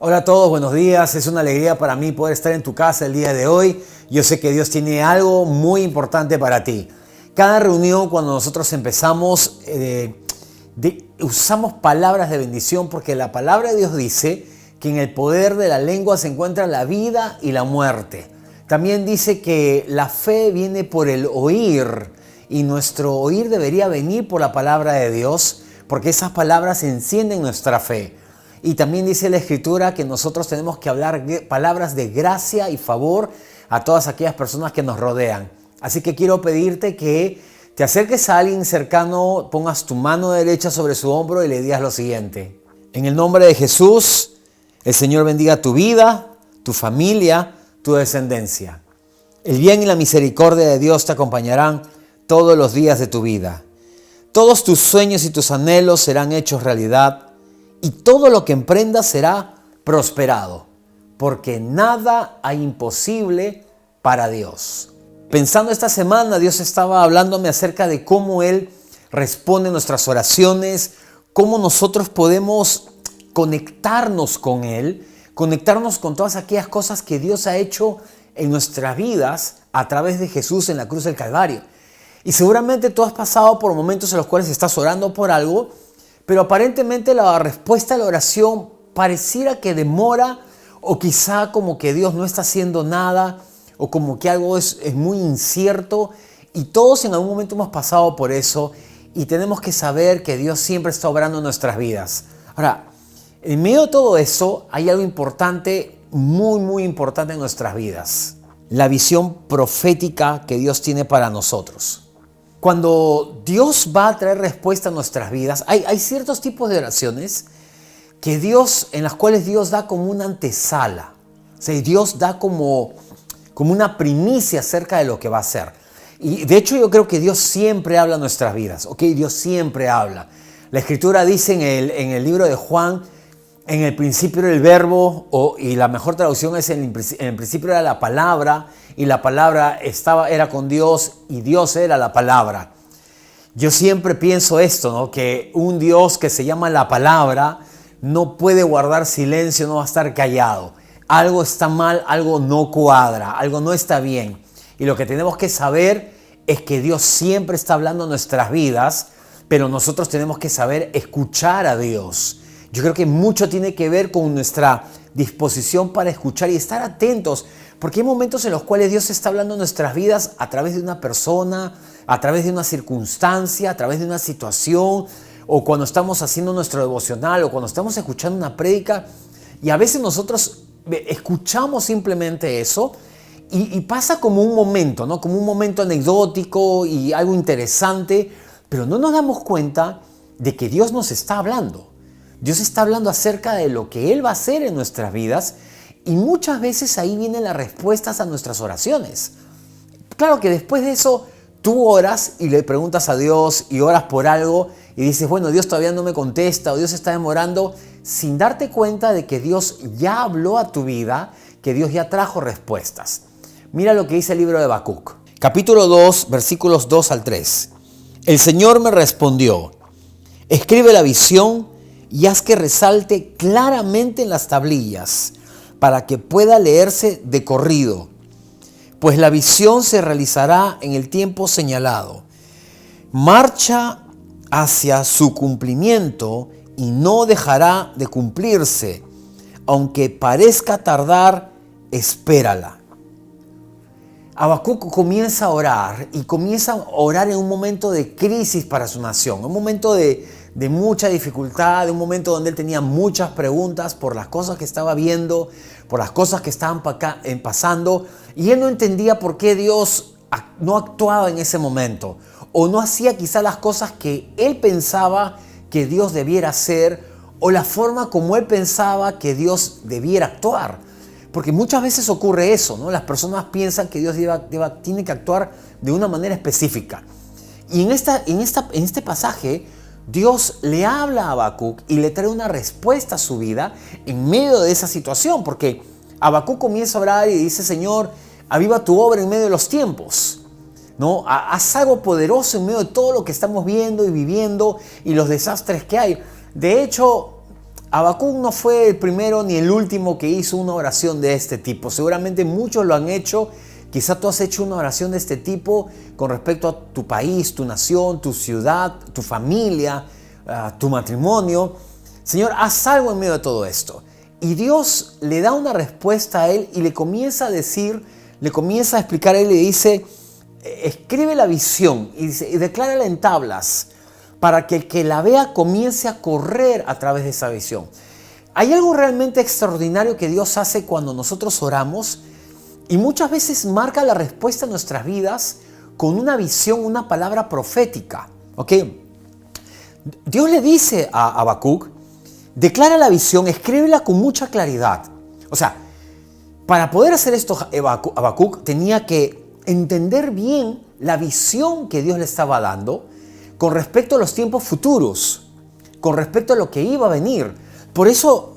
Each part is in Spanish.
Hola a todos, buenos días. Es una alegría para mí poder estar en tu casa el día de hoy. Yo sé que Dios tiene algo muy importante para ti. Cada reunión, cuando nosotros empezamos, usamos palabras de bendición porque la palabra de Dios dice que en el poder de la lengua se encuentra la vida y la muerte. También dice que la fe viene por el oír y nuestro oír debería venir por la palabra de Dios porque esas palabras encienden nuestra fe. Y también dice la Escritura que nosotros tenemos que hablar palabras de gracia y favor a todas aquellas personas que nos rodean. Así que quiero pedirte que te acerques a alguien cercano, pongas tu mano derecha sobre su hombro y le digas lo siguiente. En el nombre de Jesús, el Señor bendiga tu vida, tu familia, tu descendencia. El bien y la misericordia de Dios te acompañarán todos los días de tu vida. Todos tus sueños y tus anhelos serán hechos realidad. Y todo lo que emprendas será prosperado, porque nada hay imposible para Dios. Pensando esta semana, Dios estaba hablándome acerca de cómo Él responde nuestras oraciones, cómo nosotros podemos conectarnos con Él, conectarnos con todas aquellas cosas que Dios ha hecho en nuestras vidas a través de Jesús en la cruz del Calvario. Y seguramente tú has pasado por momentos en los cuales estás orando por algo, pero aparentemente la respuesta a la oración pareciera que demora o quizá como que Dios no está haciendo nada o como que algo es muy incierto y todos en algún momento hemos pasado por eso y tenemos que saber que Dios siempre está obrando en nuestras vidas. Ahora, en medio de todo eso hay algo importante, muy importante en nuestras vidas. La visión profética que Dios tiene para nosotros. Cuando Dios va a traer respuesta a nuestras vidas, hay ciertos tipos de oraciones en las cuales Dios da como una antesala. O sea, Dios da como una primicia acerca de lo que va a hacer. Y de hecho yo creo que Dios siempre habla en nuestras vidas. ¿Ok? Dios siempre habla. La Escritura dice en el libro de Juan, en el principio era el verbo, y la mejor traducción es en el principio era la palabra, y la palabra era con Dios, y Dios era la palabra. Yo siempre pienso esto, ¿no? Que un Dios que se llama la palabra no puede guardar silencio, no va a estar callado. Algo está mal, algo no cuadra, algo no está bien. Y lo que tenemos que saber es que Dios siempre está hablando en nuestras vidas, pero nosotros tenemos que saber escuchar a Dios. Yo creo que mucho tiene que ver con nuestra disposición para escuchar y estar atentos, porque hay momentos en los cuales Dios está hablando en nuestras vidas a través de una persona, a través de una circunstancia, a través de una situación, o cuando estamos haciendo nuestro devocional, o cuando estamos escuchando una prédica, y a veces nosotros escuchamos simplemente eso, y pasa como un momento, ¿no? Como un momento anecdótico y algo interesante, pero no nos damos cuenta de que Dios nos está hablando. Dios está hablando acerca de lo que Él va a hacer en nuestras vidas y muchas veces ahí vienen las respuestas a nuestras oraciones. Claro que después de eso tú oras y le preguntas a Dios y oras por algo y dices, bueno, Dios todavía no me contesta o Dios está demorando, sin darte cuenta de que Dios ya habló a tu vida, que Dios ya trajo respuestas. Mira lo que dice el libro de Habacuc, capítulo 2, versículos 2 al 3. El Señor me respondió, escribe la visión y haz que resalte claramente en las tablillas para que pueda leerse de corrido, pues la visión se realizará en el tiempo señalado. Marcha hacia su cumplimiento y no dejará de cumplirse. Aunque parezca tardar, espérala. Habacuc comienza a orar y comienza a orar en un momento de crisis para su nación, un momento de mucha dificultad, de un momento donde él tenía muchas preguntas por las cosas que estaba viendo, por las cosas que estaban pasando, y él no entendía por qué Dios no actuaba en ese momento, o no hacía quizá las cosas que él pensaba que Dios debiera hacer, o la forma como él pensaba que Dios debiera actuar. Porque muchas veces ocurre eso, ¿no? Las personas piensan que Dios tiene que actuar de una manera específica. Y en este pasaje, Dios le habla a Habacuc y le trae una respuesta a su vida en medio de esa situación. Porque Habacuc comienza a orar y dice, Señor, aviva tu obra en medio de los tiempos, ¿no? Haz algo poderoso en medio de todo lo que estamos viendo y viviendo y los desastres que hay. De hecho, Habacuc no fue el primero ni el último que hizo una oración de este tipo. Seguramente muchos lo han hecho. Quizá tú has hecho una oración de este tipo con respecto a tu país, tu nación, tu ciudad, tu familia, tu matrimonio. Señor, haz algo en medio de todo esto. Y Dios le da una respuesta a él y le comienza a decir, le comienza a explicar a él y le dice, escribe la visión y declárala en tablas para que el que la vea comience a correr a través de esa visión. Hay algo realmente extraordinario que Dios hace cuando nosotros oramos y muchas veces marca la respuesta en nuestras vidas con una visión, una palabra profética. ¿Ok? Dios le dice a Habacuc, declara la visión, escríbela con mucha claridad. O sea, para poder hacer esto, Habacuc tenía que entender bien la visión que Dios le estaba dando con respecto a los tiempos futuros, con respecto a lo que iba a venir. Por eso,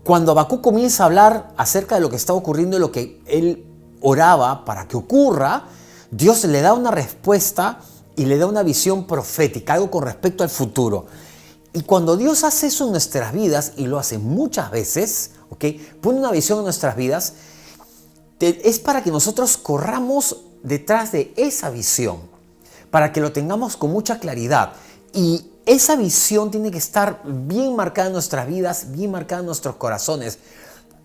cuando Habacuc comienza a hablar acerca de lo que está ocurriendo y lo que él oraba para que ocurra, Dios le da una respuesta y le da una visión profética, algo con respecto al futuro. Y cuando Dios hace eso en nuestras vidas, y lo hace muchas veces, ¿ok? Pone una visión en nuestras vidas, es para que nosotros corramos detrás de esa visión, para que lo tengamos con mucha claridad. Y esa visión tiene que estar bien marcada en nuestras vidas, bien marcada en nuestros corazones.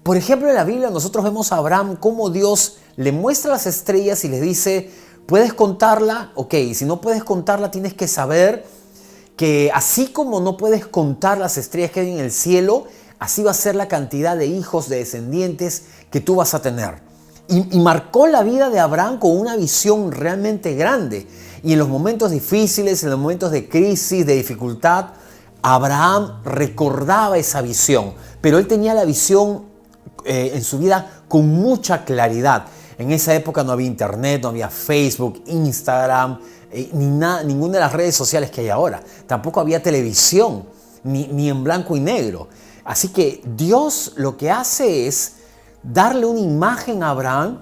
Por ejemplo, en la Biblia nosotros vemos a Abraham cómo Dios le muestra las estrellas y le dice, ¿puedes contarla? Ok, si no puedes contarla tienes que saber que así como no puedes contar las estrellas que hay en el cielo, así va a ser la cantidad de hijos, de descendientes que tú vas a tener. Y marcó la vida de Abraham con una visión realmente grande. Y en los momentos difíciles, en los momentos de crisis, de dificultad, Abraham recordaba esa visión. Pero él tenía la visión en su vida con mucha claridad. En esa época no había internet, no había Facebook, Instagram, ninguna de las redes sociales que hay ahora. Tampoco había televisión, ni en blanco y negro. Así que Dios lo que hace es darle una imagen a Abraham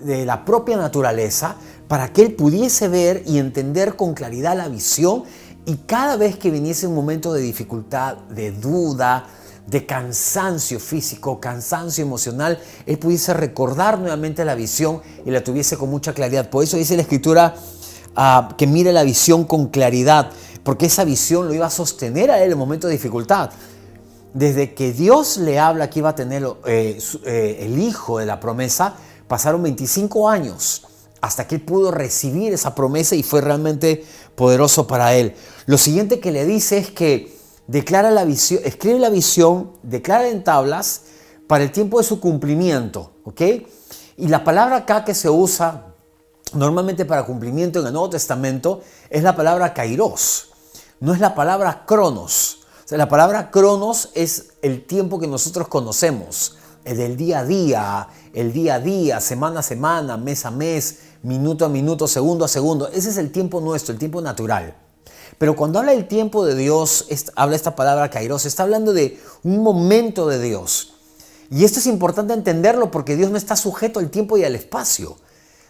de la propia naturaleza para que él pudiese ver y entender con claridad la visión, y cada vez que viniese un momento de dificultad, de duda, de cansancio físico, cansancio emocional, él pudiese recordar nuevamente la visión y la tuviese con mucha claridad. Por eso dice la Escritura que mire la visión con claridad, porque esa visión lo iba a sostener a él en el momento de dificultad. Desde que Dios le habla que iba a tener el hijo de la promesa, pasaron 25 años hasta que él pudo recibir esa promesa y fue realmente poderoso para él. Lo siguiente que le dice es que declara la visión, escribe la visión, declara en tablas para el tiempo de su cumplimiento, ¿ok? Y la palabra acá que se usa normalmente para cumplimiento en el Nuevo Testamento es la palabra kairos, no es la palabra cronos. O sea, la palabra cronos es el tiempo que nosotros conocemos, el del día a día, semana a semana, mes a mes, minuto a minuto, segundo a segundo. Ese es el tiempo nuestro, el tiempo natural. Pero cuando habla del tiempo de Dios, habla esta palabra kairos, está hablando de un momento de Dios. Y esto es importante entenderlo porque Dios no está sujeto al tiempo y al espacio.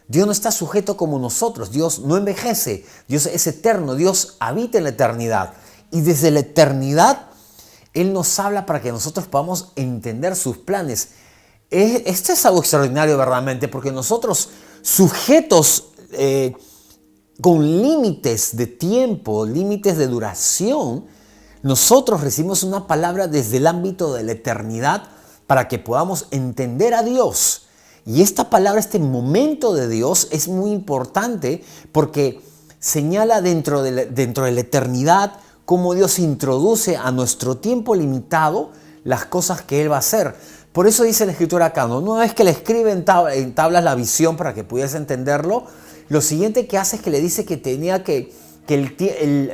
Dios no está sujeto como nosotros. Dios no envejece. Dios es eterno. Dios habita en la eternidad. Y desde la eternidad, Él nos habla para que nosotros podamos entender sus planes. Esto es algo extraordinario verdaderamente, porque nosotros, sujetos con límites de tiempo, límites de duración, nosotros recibimos una palabra desde el ámbito de la eternidad para que podamos entender a Dios. Y esta palabra, este momento de Dios es muy importante porque señala dentro de la eternidad cómo Dios introduce a nuestro tiempo limitado las cosas que Él va a hacer. Por eso dice la Escritura acá, no es que le escribe en tablas la visión para que pudiese entenderlo. Lo siguiente que hace es que le dice que tenía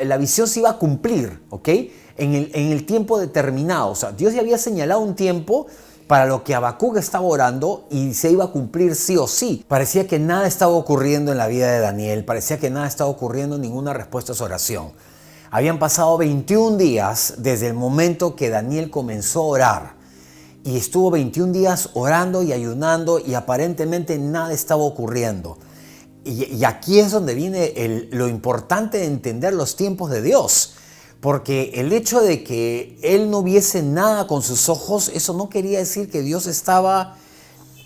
la visión se iba a cumplir, ¿ok? En el tiempo determinado. O sea, Dios ya había señalado un tiempo para lo que Habacuc estaba orando y se iba a cumplir sí o sí. Parecía que nada estaba ocurriendo en la vida de Daniel, parecía que nada estaba ocurriendo, ninguna respuesta a su oración. Habían pasado 21 días desde el momento que Daniel comenzó a orar y estuvo 21 días orando y ayunando y aparentemente nada estaba ocurriendo. Y aquí es donde viene lo importante de entender los tiempos de Dios. porque el hecho de que él no viese nada con sus ojos, eso no quería decir que Dios estaba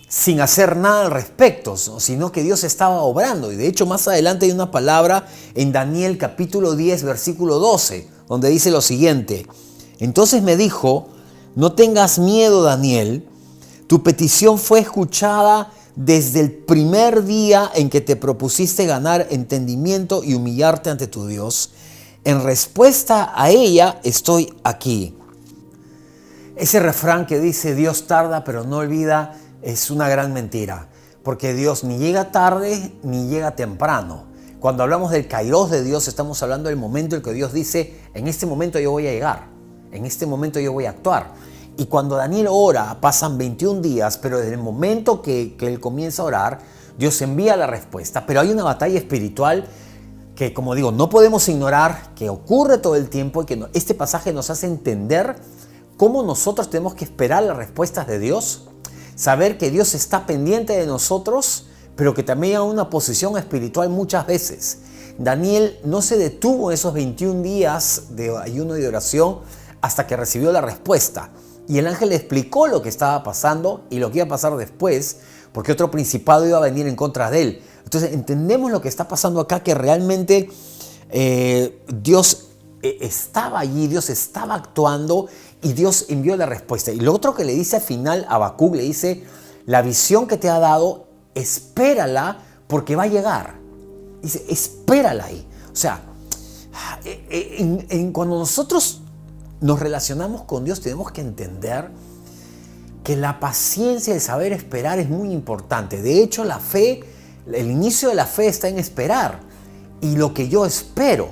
sin hacer nada al respecto, sino que Dios estaba obrando. Y de hecho más adelante hay una palabra en Daniel capítulo 10 versículo 12, donde dice lo siguiente: entonces me dijo, no tengas miedo, Daniel, tu petición fue escuchada desde el primer día en que te propusiste ganar entendimiento y humillarte ante tu Dios. En respuesta a ella estoy aquí. Ese refrán que dice Dios tarda pero no olvida es una gran mentira, porque Dios ni llega tarde ni llega temprano. Cuando hablamos del kairos de Dios, estamos hablando del momento en que Dios dice, en este momento yo voy a llegar, en este momento yo voy a actuar. Y cuando Daniel ora, pasan 21 días, pero desde el momento que él comienza a orar, Dios envía la respuesta. Pero hay una batalla espiritual que, como digo, no podemos ignorar, que ocurre todo el tiempo y que este pasaje nos hace entender cómo nosotros tenemos que esperar las respuestas de Dios, saber que Dios está pendiente de nosotros, pero que también hay una posición espiritual muchas veces. Daniel no se detuvo en esos 21 días de ayuno y de oración hasta que recibió la respuesta. Y el ángel le explicó lo que estaba pasando y lo que iba a pasar después, porque otro principado iba a venir en contra de él. Entonces entendemos lo que está pasando acá, que realmente Dios estaba allí, Dios estaba actuando y Dios envió la respuesta. Y lo otro que le dice al final a Habacuc, le dice, la visión que te ha dado, espérala porque va a llegar. Dice, espérala ahí. O sea, cuando nosotros nos relacionamos con Dios, tenemos que entender que la paciencia, el saber esperar es muy importante. De hecho, la fe, el inicio de la fe está en esperar. Y lo que yo espero,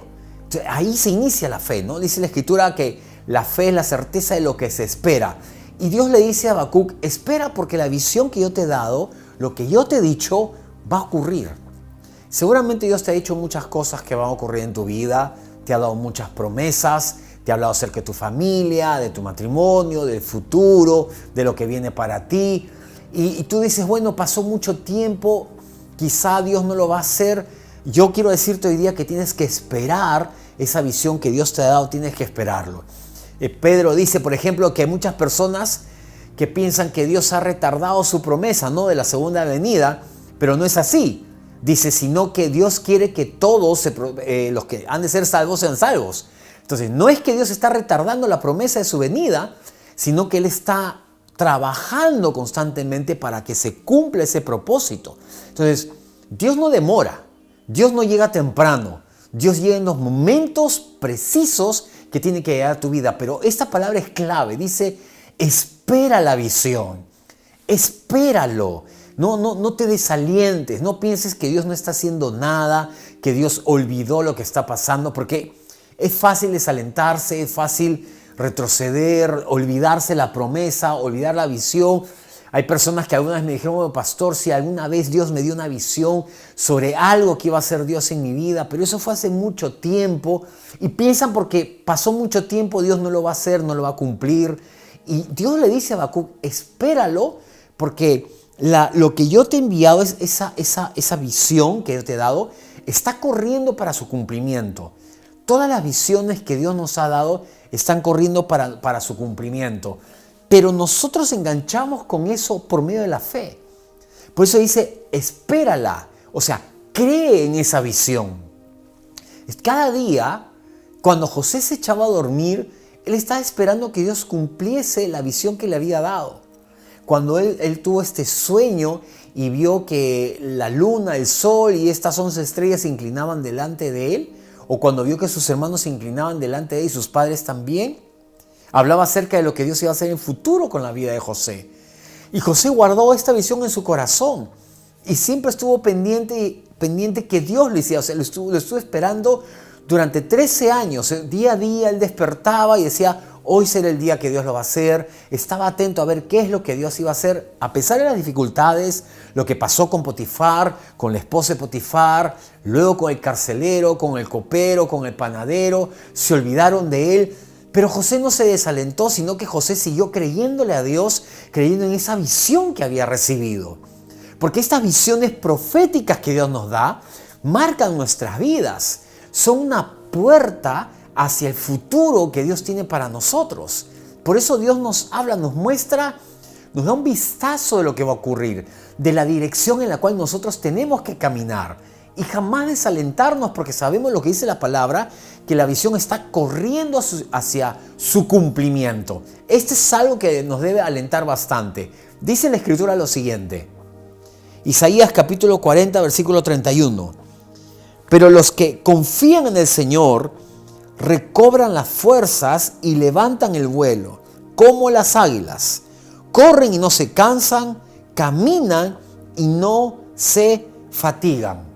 ahí se inicia la fe, ¿no? Dice la Escritura que la fe es la certeza de lo que se espera. Y Dios le dice a Habacuc, espera porque la visión que yo te he dado, lo que yo te he dicho, va a ocurrir. Seguramente Dios te ha dicho muchas cosas que van a ocurrir en tu vida, te ha dado muchas promesas, te ha hablado acerca de tu familia, de tu matrimonio, del futuro, de lo que viene para ti. Y tú dices, bueno, pasó mucho tiempo, quizá Dios no lo va a hacer. Yo quiero decirte hoy día que tienes que esperar esa visión que Dios te ha dado, tienes que esperarlo. Pedro dice, por ejemplo, que hay muchas personas que piensan que Dios ha retardado su promesa, ¿no?, de la segunda venida, pero no es así. Dice, sino que Dios quiere que todos, los que han de ser salvos, sean salvos. Entonces, no es que Dios está retardando la promesa de su venida, sino que Él está trabajando constantemente para que se cumpla ese propósito. Entonces, Dios no demora, Dios no llega temprano, Dios llega en los momentos precisos que tiene que llegar a tu vida. Pero esta palabra es clave, dice, espera la visión, espéralo. No te desalientes, no pienses que Dios no está haciendo nada, que Dios olvidó lo que está pasando, porque es fácil desalentarse, es fácil retroceder, olvidarse la promesa, olvidar la visión. Hay personas que alguna vez me dijeron, bueno, pastor, si alguna vez Dios me dio una visión sobre algo que iba a hacer Dios en mi vida, pero eso fue hace mucho tiempo, y piensan porque pasó mucho tiempo Dios no lo va a hacer, no lo va a cumplir. Y Dios le dice a Habacuc, espéralo, porque lo que yo te he enviado, es esa visión que yo te he dado, está corriendo para su cumplimiento. Todas las visiones que Dios nos ha dado están corriendo para su cumplimiento. Pero nosotros enganchamos con eso por medio de la fe. Por eso dice, espérala. O sea, cree en esa visión. Cada día, cuando José se echaba a dormir, él estaba esperando que Dios cumpliese la visión que le había dado. Cuando él tuvo este sueño y vio que la luna, el sol y estas 11 estrellas se inclinaban delante de él, o cuando vio que sus hermanos se inclinaban delante de él y sus padres también, hablaba acerca de lo que Dios iba a hacer en el futuro con la vida de José. Y José guardó esta visión en su corazón y siempre estuvo pendiente que Dios lo hiciera. O sea, lo estuvo esperando durante 13 años. Día a día él despertaba y decía, hoy será el día que Dios lo va a hacer. Estaba atento a ver qué es lo que Dios iba a hacer. A pesar de las dificultades, lo que pasó con Potifar, con la esposa de Potifar, luego con el carcelero, con el copero, con el panadero, se olvidaron de él. Pero José no se desalentó, sino que José siguió creyéndole a Dios, creyendo en esa visión que había recibido. Porque estas visiones proféticas que Dios nos da marcan nuestras vidas. Son una puerta hacia el futuro que Dios tiene para nosotros. Por eso Dios nos habla, nos muestra, nos da un vistazo de lo que va a ocurrir, de la dirección en la cual nosotros tenemos que caminar. Y jamás desalentarnos, porque sabemos lo que dice la palabra, que la visión está corriendo hacia su cumplimiento. Este es algo que nos debe alentar bastante. Dice la Escritura lo siguiente. Isaías capítulo 40, versículo 31. Pero los que confían en el Señor recobran las fuerzas y levantan el vuelo, como las águilas. Corren y no se cansan, caminan y no se fatigan.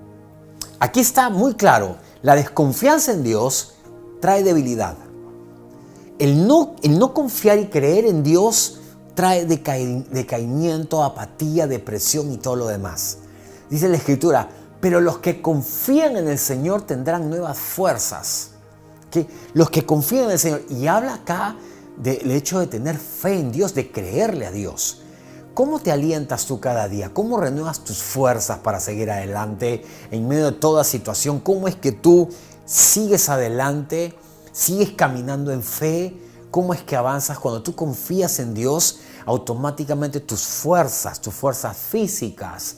Aquí está muy claro, la desconfianza en Dios trae debilidad. El no confiar y creer en Dios trae decaimiento, apatía, depresión y todo lo demás. Dice la Escritura, pero los que confían en el Señor tendrán nuevas fuerzas. ¿Okay? Los que confían en el Señor. Y habla acá del hecho de tener fe en Dios, de creerle a Dios. ¿Cómo te alientas tú cada día? ¿Cómo renuevas tus fuerzas para seguir adelante en medio de toda situación? ¿Cómo es que tú sigues adelante? ¿Sigues caminando en fe? ¿Cómo es que avanzas? Cuando tú confías en Dios, automáticamente tus fuerzas físicas,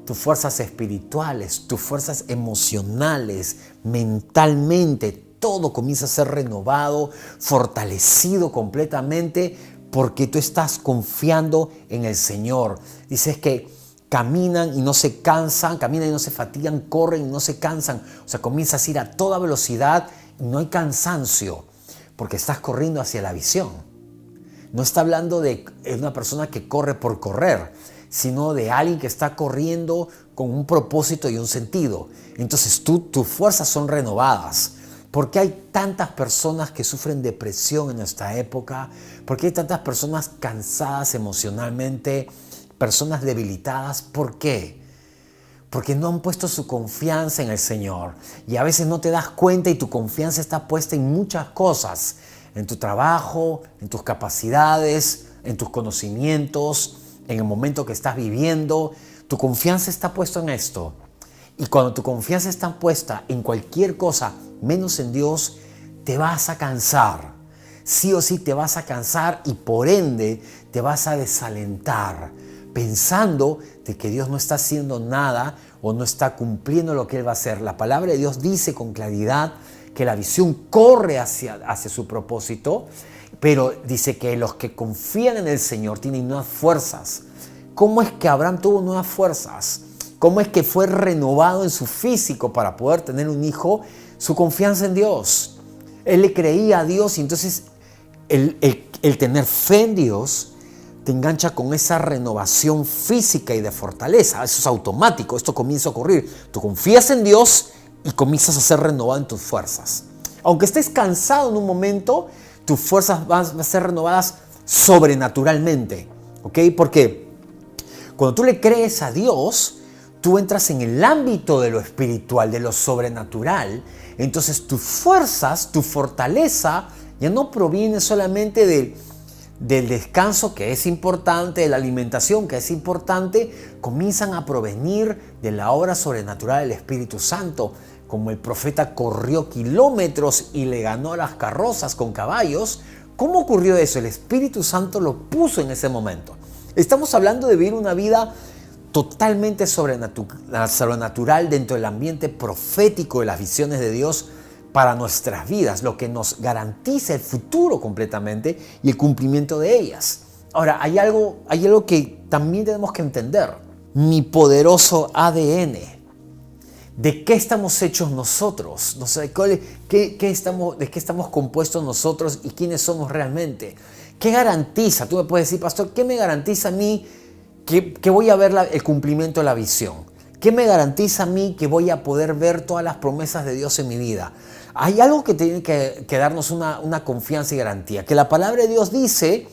tus fuerzas espirituales, tus fuerzas emocionales, mentalmente, todo comienza a ser renovado, fortalecido completamente, porque tú estás confiando en el Señor. Dices que caminan y no se cansan, caminan y no se fatigan, corren y no se cansan. O sea, comienzas a ir a toda velocidad y no hay cansancio, porque estás corriendo hacia la visión. No está hablando de una persona que corre por correr, sino de alguien que está corriendo con un propósito y un sentido. Entonces tus fuerzas son renovadas. ¿Por qué hay tantas personas que sufren depresión en nuestra época? ¿Por qué hay tantas personas cansadas emocionalmente, personas debilitadas? ¿Por qué? Porque no han puesto su confianza en el Señor. Y a veces no te das cuenta y tu confianza está puesta en muchas cosas. En tu trabajo, en tus capacidades, en tus conocimientos, en el momento que estás viviendo. Tu confianza está puesta en esto. Y cuando tu confianza está puesta en cualquier cosa, menos en Dios, te vas a cansar. Sí o sí te vas a cansar y por ende te vas a desalentar, pensando de que Dios no está haciendo nada o no está cumpliendo lo que Él va a hacer. La palabra de Dios dice con claridad que la visión corre hacia su propósito, pero dice que los que confían en el Señor tienen nuevas fuerzas. ¿Cómo es que Abraham tuvo nuevas fuerzas? ¿Cómo es que fue renovado en su físico para poder tener un hijo? Su confianza en Dios. Él le creía a Dios y entonces el tener fe en Dios te engancha con esa renovación física y de fortaleza. Eso es automático, esto comienza a ocurrir. Tú confías en Dios y comienzas a ser renovado en tus fuerzas. Aunque estés cansado en un momento, tus fuerzas van a ser renovadas sobrenaturalmente. ¿Ok? Porque cuando tú le crees a Dios, tú entras en el ámbito de lo espiritual, de lo sobrenatural. Entonces tus fuerzas, tu fortaleza, ya no proviene solamente del descanso, que es importante, de la alimentación, que es importante, comienzan a provenir de la obra sobrenatural del Espíritu Santo. Como el profeta corrió kilómetros y le ganó a las carrozas con caballos. ¿Cómo ocurrió eso? El Espíritu Santo lo puso en ese momento. Estamos hablando de vivir una vida totalmente sobrenatural dentro del ambiente profético de las visiones de Dios para nuestras vidas, lo que nos garantiza el futuro completamente y el cumplimiento de ellas. Ahora, hay algo que también tenemos que entender. Mi poderoso ADN. ¿De qué estamos hechos nosotros? No sé, ¿de qué estamos compuestos nosotros y quiénes somos realmente? ¿Qué garantiza? Tú me puedes decir, pastor, ¿qué me garantiza a mí que voy a ver el cumplimiento de la visión? ¿Qué me garantiza a mí que voy a poder ver todas las promesas de Dios en mi vida? Hay algo que tiene que darnos una confianza y garantía, que la palabra de Dios dice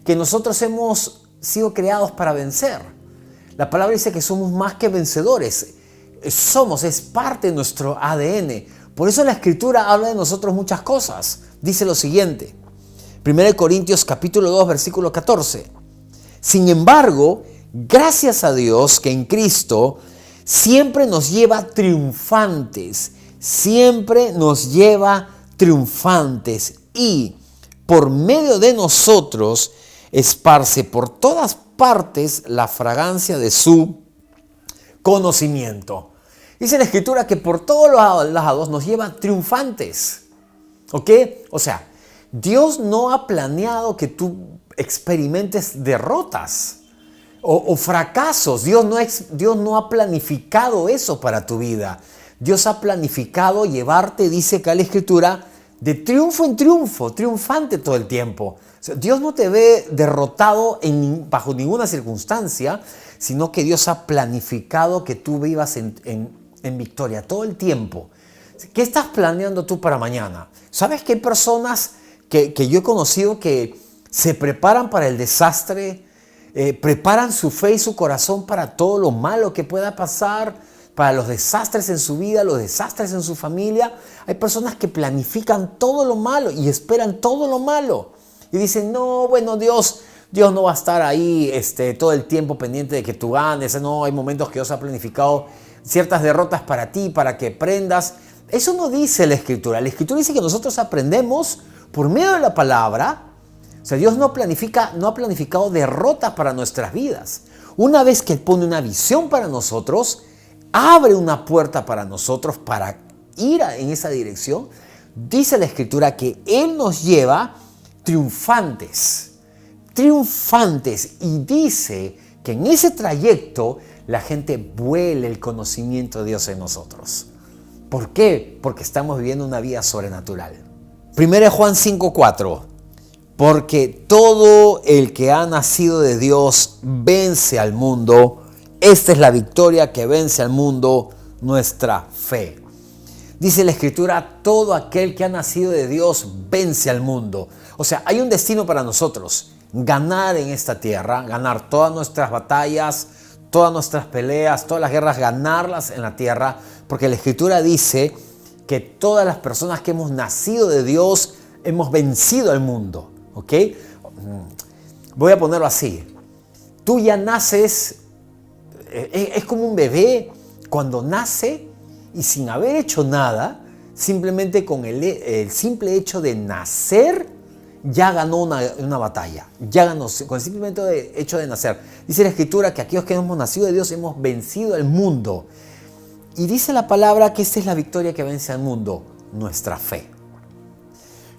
que nosotros hemos sido creados para vencer. La palabra dice que somos más que vencedores. Es parte de nuestro ADN. Por eso la Escritura habla de nosotros muchas cosas. Dice lo siguiente, 1 Corintios capítulo 2, versículo 14. Sin embargo, gracias a Dios que en Cristo siempre nos lleva triunfantes. Siempre nos lleva triunfantes y por medio de nosotros esparce por todas partes la fragancia de su conocimiento. Dice la Escritura que por todos los lados nos lleva triunfantes. ¿Ok? O sea, Dios no ha planeado que tú experimentes derrotas o fracasos. Dios no ha planificado eso para tu vida. Dios ha planificado llevarte, dice acá la Escritura, de triunfo en triunfo, triunfante todo el tiempo. O sea, Dios no te ve derrotado bajo ninguna circunstancia, sino que Dios ha planificado que tú vivas en victoria todo el tiempo. ¿Qué estás planeando tú para mañana? ¿Sabes que hay personas que yo he conocido que se preparan para el desastre, preparan su fe y su corazón para todo lo malo que pueda pasar, para los desastres en su vida, los desastres en su familia? Hay personas que planifican todo lo malo y esperan todo lo malo. Y dicen, no, bueno, Dios no va a estar ahí todo el tiempo pendiente de que tú ganes. No, hay momentos que Dios ha planificado ciertas derrotas para ti, para que aprendas. Eso no dice la Escritura. La Escritura dice que nosotros aprendemos por medio de la palabra. O sea, Dios no ha planificado derrotas para nuestras vidas. Una vez que Él pone una visión para nosotros, abre una puerta para nosotros para ir en esa dirección. Dice la Escritura que Él nos lleva triunfantes, y dice que en ese trayecto la gente vuele el conocimiento de Dios en nosotros. ¿Por qué? Porque estamos viviendo una vida sobrenatural. 1 Juan 5:4. Porque todo el que ha nacido de Dios vence al mundo. Esta es la victoria que vence al mundo, nuestra fe. Dice la Escritura, todo aquel que ha nacido de Dios vence al mundo. O sea, hay un destino para nosotros: ganar en esta tierra, ganar todas nuestras batallas, todas nuestras peleas, todas las guerras, ganarlas en la tierra, porque la Escritura dice que todas las personas que hemos nacido de Dios hemos vencido al mundo. ¿Ok? Voy a ponerlo así. Tú ya naces, es como un bebé cuando nace y sin haber hecho nada, simplemente con el simple hecho de nacer, ya ganó una batalla. Ya ganó, con el simplemente hecho de nacer. Dice la Escritura que aquellos que hemos nacido de Dios hemos vencido al mundo. Y dice la palabra que esta es la victoria que vence al mundo, nuestra fe.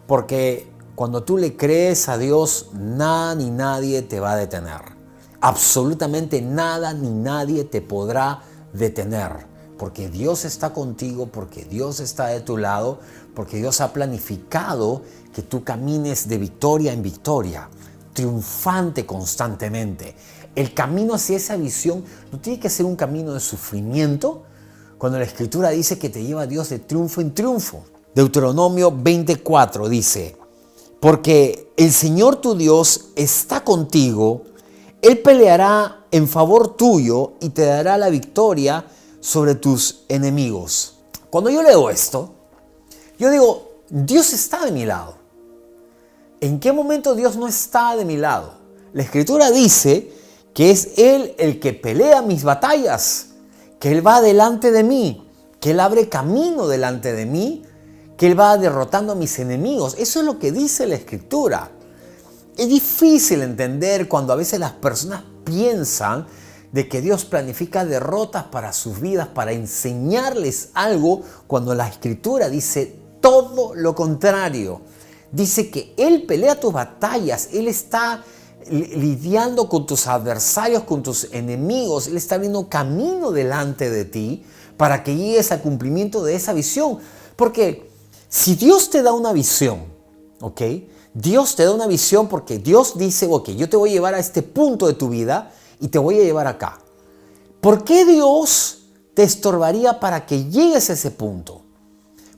Porque cuando tú le crees a Dios, nada ni nadie te va a detener. Absolutamente nada ni nadie te podrá detener. Porque Dios está contigo, porque Dios está de tu lado, porque Dios ha planificado que tú camines de victoria en victoria, triunfante constantemente. El camino hacia esa visión no tiene que ser un camino de sufrimiento, cuando la Escritura dice que te lleva a Dios de triunfo en triunfo. Deuteronomio 24 dice, porque el Señor tu Dios está contigo, Él peleará en favor tuyo y te dará la victoria sobre tus enemigos. Cuando yo leo esto, yo digo, Dios está de mi lado. ¿En qué momento Dios no está de mi lado? La Escritura dice que es Él el que pelea mis batallas, que Él va delante de mí, que Él abre camino delante de mí, que Él va derrotando a mis enemigos. Eso es lo que dice la Escritura. Es difícil entender cuando a veces las personas piensan de que Dios planifica derrotas para sus vidas, para enseñarles algo, cuando la Escritura dice todo lo contrario. Dice que Él pelea tus batallas, Él está lidiando con tus adversarios, con tus enemigos. Él está abriendo camino delante de ti para que llegues al cumplimiento de esa visión. Porque si Dios te da una visión, ¿ok? Dios te da una visión porque Dios dice, ok, yo te voy a llevar a este punto de tu vida y te voy a llevar acá. ¿Por qué Dios te estorbaría para que llegues a ese punto?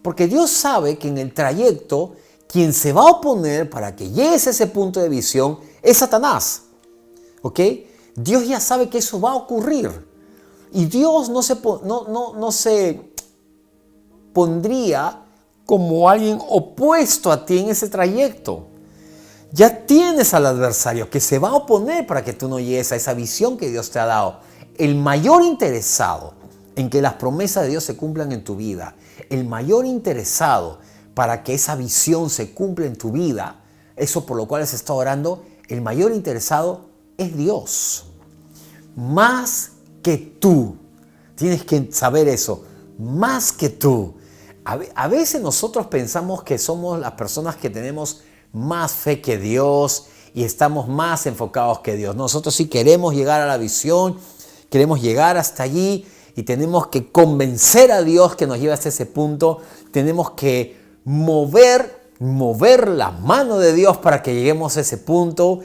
Porque Dios sabe que en el trayecto, quien se va a oponer para que llegues a ese punto de visión es Satanás. ¿Ok? Dios ya sabe que eso va a ocurrir. Y Dios no se pondría como alguien opuesto a ti en ese trayecto. Ya tienes al adversario que se va a oponer para que tú no llegues a esa visión que Dios te ha dado. El mayor interesado en que las promesas de Dios se cumplan en tu vida, el mayor interesado para que esa visión se cumpla en tu vida, eso por lo cual has estado orando, el mayor interesado es Dios. Más que tú. Tienes que saber eso. Más que tú. A veces nosotros pensamos que somos las personas que tenemos más fe que Dios y estamos más enfocados que Dios. Nosotros sí queremos llegar a la visión, queremos llegar hasta allí y tenemos que convencer a Dios que nos lleve hasta ese punto. Tenemos que mover la mano de Dios para que lleguemos a ese punto,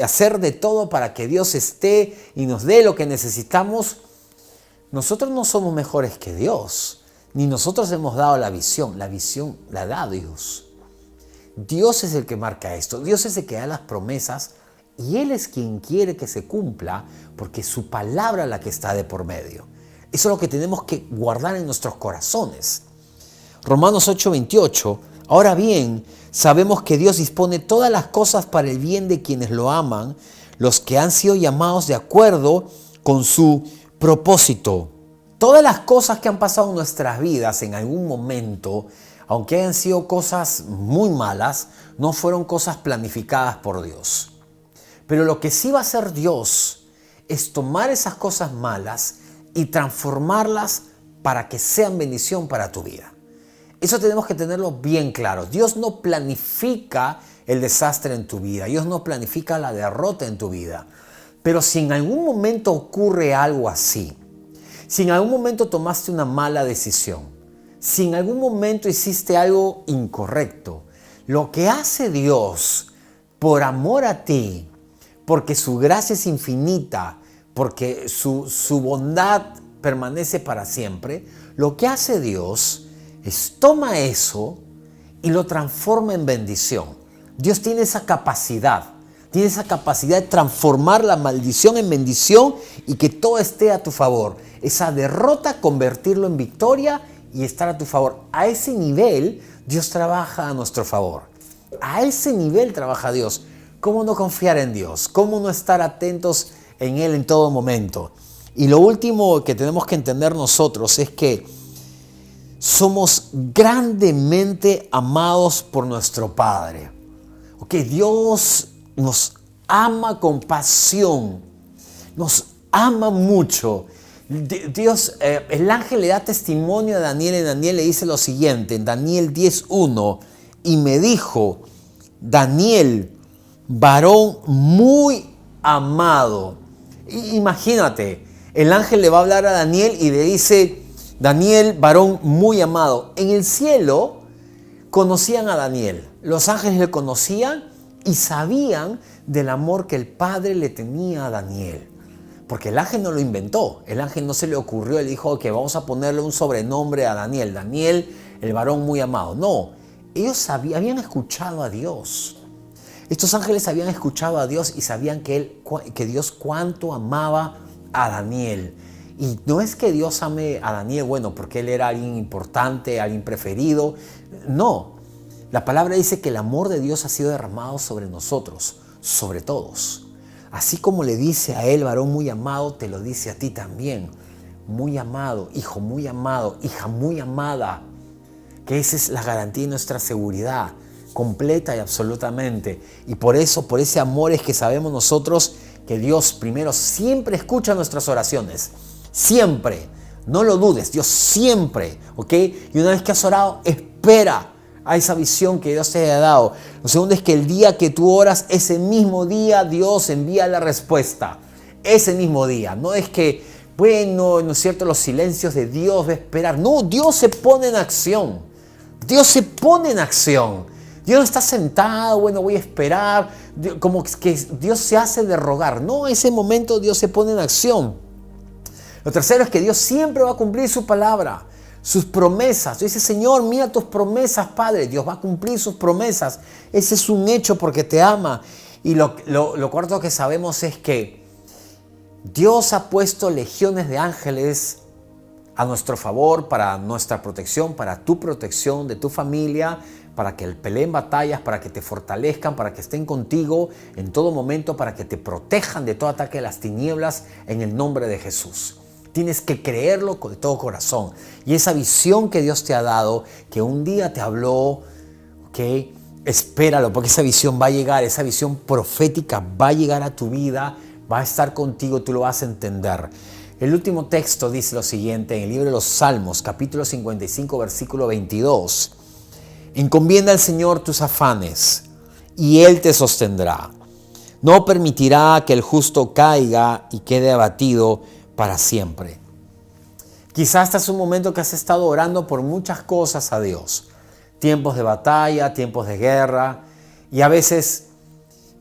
hacer de todo para que Dios esté y nos dé lo que necesitamos. Nosotros no somos mejores que Dios, ni nosotros hemos dado la visión la da Dios. Dios es el que marca esto, Dios es el que da las promesas y Él es quien quiere que se cumpla porque es su palabra la que está de por medio. Eso es lo que tenemos que guardar en nuestros corazones. Romanos 8:28. Ahora bien, sabemos que Dios dispone todas las cosas para el bien de quienes lo aman, los que han sido llamados de acuerdo con su propósito. Todas las cosas que han pasado en nuestras vidas en algún momento, aunque hayan sido cosas muy malas, no fueron cosas planificadas por Dios. Pero lo que sí va a hacer Dios es tomar esas cosas malas y transformarlas para que sean bendición para tu vida. Eso tenemos que tenerlo bien claro. Dios no planifica el desastre en tu vida. Dios no planifica la derrota en tu vida. Pero si en algún momento ocurre algo así, si en algún momento tomaste una mala decisión, si en algún momento hiciste algo incorrecto, lo que hace Dios por amor a ti, porque su gracia es infinita, porque su bondad permanece para siempre, lo que hace Dios es toma eso y lo transforma en bendición. Dios tiene esa capacidad de transformar la maldición en bendición y que todo esté a tu favor. Esa derrota, convertirlo en victoria y estar a tu favor. A ese nivel, Dios trabaja a nuestro favor. A ese nivel trabaja Dios. ¿Cómo no confiar en Dios? ¿Cómo no estar atentos en Él en todo momento? Y lo último que tenemos que entender nosotros es que somos grandemente amados por nuestro Padre. Dios nos ama con pasión, nos ama mucho. Dios, el ángel le da testimonio a Daniel. En Daniel le dice lo siguiente, en Daniel 10:1, y me dijo, Daniel, varón muy amado. Imagínate, el ángel le va a hablar a Daniel y le dice, Daniel, varón muy amado. En el cielo conocían a Daniel. Los ángeles le conocían y sabían del amor que el Padre le tenía a Daniel. Porque el ángel no lo inventó. El ángel no se le ocurrió y dijo que vamos a ponerle un sobrenombre a Daniel. Daniel, el varón muy amado. No, ellos habían escuchado a Dios. Estos ángeles habían escuchado a Dios y sabían que Dios cuánto amaba a Daniel. Y no es que Dios ame a Daniel, porque él era alguien importante, alguien preferido. No, la palabra dice que el amor de Dios ha sido derramado sobre nosotros, sobre todos. Así como le dice a él, varón muy amado, te lo dice a ti también. Muy amado, hijo muy amado, hija muy amada. Que esa es la garantía de nuestra seguridad, completa y absolutamente. Y por eso, por ese amor es que sabemos nosotros que Dios primero siempre escucha nuestras oraciones. Siempre, no lo dudes, Dios siempre, Y una vez que has orado, espera a esa visión que Dios te haya dado. Lo segundo es que el día que tú oras, ese mismo día Dios envía la respuesta. Ese mismo día, no es que, no es cierto, los silencios de Dios de esperar. No, Dios se pone en acción. Dios se pone en acción. Dios no está sentado, voy a esperar, como que Dios se hace de rogar. No, ese momento Dios se pone en acción. Lo tercero es que Dios siempre va a cumplir su palabra, sus promesas. Dice, Señor, mira tus promesas, Padre. Dios va a cumplir sus promesas. Ese es un hecho porque te ama. Y lo cuarto que sabemos es que Dios ha puesto legiones de ángeles a nuestro favor, para nuestra protección, para tu protección, de tu familia, para que peleen batallas, para que te fortalezcan, para que estén contigo en todo momento, para que te protejan de todo ataque de las tinieblas en el nombre de Jesús. Tienes que creerlo de todo corazón. Y esa visión que Dios te ha dado, que un día te habló, ¿ok? Espéralo, porque esa visión va a llegar, esa visión profética va a llegar a tu vida, va a estar contigo, tú lo vas a entender. El último texto dice lo siguiente en el libro de los Salmos, capítulo 55, versículo 22. Encomienda al Señor tus afanes y Él te sostendrá. No permitirá que el justo caiga y quede abatido para siempre. Quizás este es un momento que has estado orando por muchas cosas a Dios. Tiempos de batalla, tiempos de guerra. Y a veces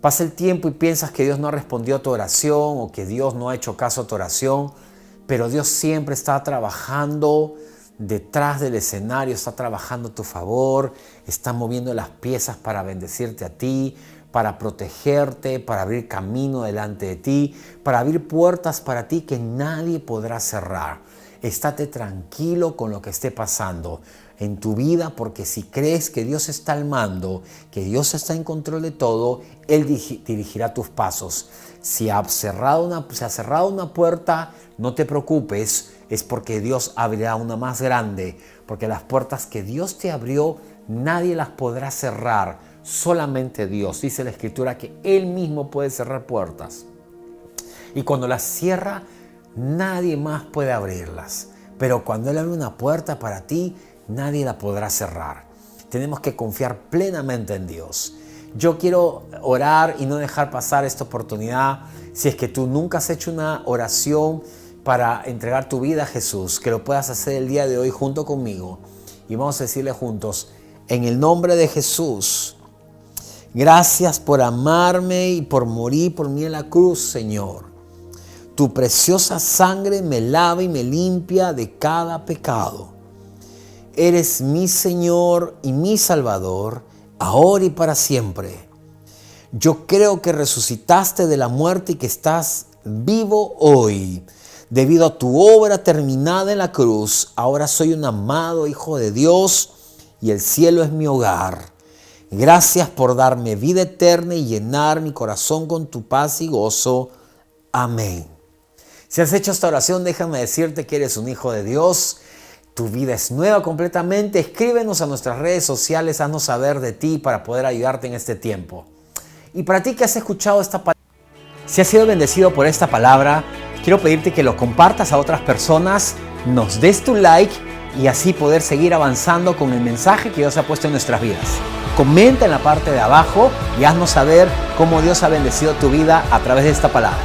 pasa el tiempo y piensas que Dios no ha respondido a tu oración o que Dios no ha hecho caso a tu oración. Pero Dios siempre está trabajando detrás del escenario, está trabajando a tu favor, está moviendo las piezas para bendecirte a ti, para protegerte, para abrir camino delante de ti, para abrir puertas para ti que nadie podrá cerrar. Estate tranquilo con lo que esté pasando en tu vida, porque si crees que Dios está al mando, que Dios está en control de todo, Él dirigirá tus pasos. Si se ha cerrado una puerta, no te preocupes, es porque Dios abrirá una más grande, porque las puertas que Dios te abrió, nadie las podrá cerrar, solamente Dios. Dice la Escritura que Él mismo puede cerrar puertas. Y cuando las cierra, nadie más puede abrirlas. Pero cuando Él abre una puerta para ti, nadie la podrá cerrar. Tenemos que confiar plenamente en Dios. Yo quiero orar y no dejar pasar esta oportunidad. Si es que tú nunca has hecho una oración para entregar tu vida a Jesús, que lo puedas hacer el día de hoy junto conmigo. Y vamos a decirle juntos, en el nombre de Jesús, gracias por amarme y por morir por mí en la cruz, Señor. Tu preciosa sangre me lava y me limpia de cada pecado. Eres mi Señor y mi Salvador, ahora y para siempre. Yo creo que resucitaste de la muerte y que estás vivo hoy. Debido a tu obra terminada en la cruz, ahora soy un amado hijo de Dios y el cielo es mi hogar. Gracias por darme vida eterna y llenar mi corazón con tu paz y gozo. Amén. Si has hecho esta oración, déjame decirte que eres un hijo de Dios. Tu vida es nueva completamente. Escríbenos a nuestras redes sociales, haznos saber de ti para poder ayudarte en este tiempo. Y para ti que has escuchado esta palabra, si has sido bendecido por esta palabra, quiero pedirte que lo compartas a otras personas, nos des tu like y así poder seguir avanzando con el mensaje que Dios ha puesto en nuestras vidas. Comenta en la parte de abajo y haznos saber cómo Dios ha bendecido tu vida a través de esta palabra.